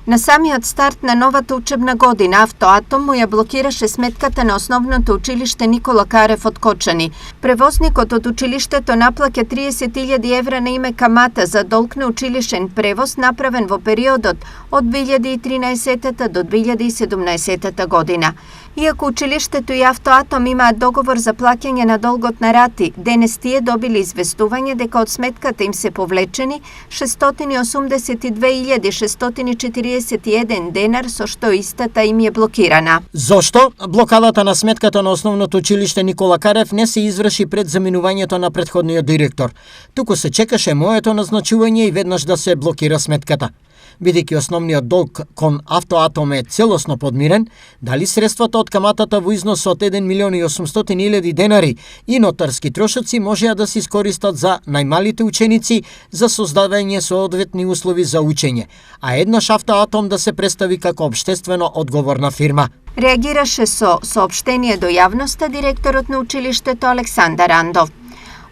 На самиот старт на новата учебна година Автоатом му ја блокираше сметката на основното училиште Никола Карев од Кочани. Превозникот од училиштето наплаќа 30.000 евра на име камата за долг на училишен превоз направен во периодот од 2013 до 2017 година. Иако училиштето и Автоатом имаат договор за плаќање на долгот на рати, денес тие добили известување дека од сметката им се повлечени 682.641 денар, со што истата им е блокирана. Зошто? Блокадата на сметката на основното училиште Никола Карев не се изврши пред заминувањето на претходниот директор. Туку се чекаше моето назначување и веднаш да се блокира сметката. Бидејќи основниот долг кон Автоатом е целосно подмирен, дали средствата од каматата во износ од 1.800.000 денари и нотарски трошоци можеа да се искористат за најмалите ученици за создавање соодветни услови за учење, а еднаш Автоатом да се представи како општествено одговорна фирма. Реагираше со соопштение до јавноста директорот на училиштето Александар Андов.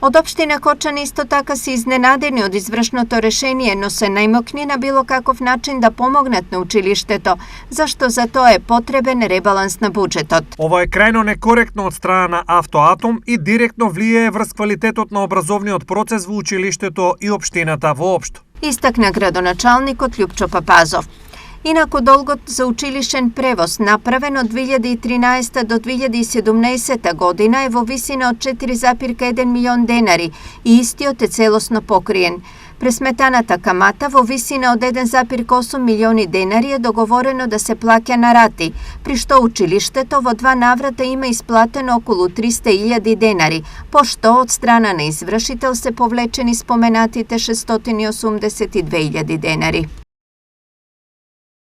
Од општина Кочани исто така се изненадени од извршното решение, но се најмокни на било каков начин да помогнат на училиштето, зашто за тоа е потребен ребаланс на буџетот. Ова е крајно некоректно од страна на Автоатом и директно влијае врз квалитетот на образовниот процес во училиштето и општината воопшто. Истакна градоначалникот Љупчо Папазов. Инаку долгот за училишен превоз направен од 2013 до 2017 година е во висина од 4,1 милион денари и истиот е целосно покриен. Пресметаната камата во висина од 1,8 милиони денари е договорено да се плаќа на рати, при што училиштето во 2 наврата има исплатено околу 300.000 денари, пошто од страна на извршител се повлечени споменатите 682.000 денари.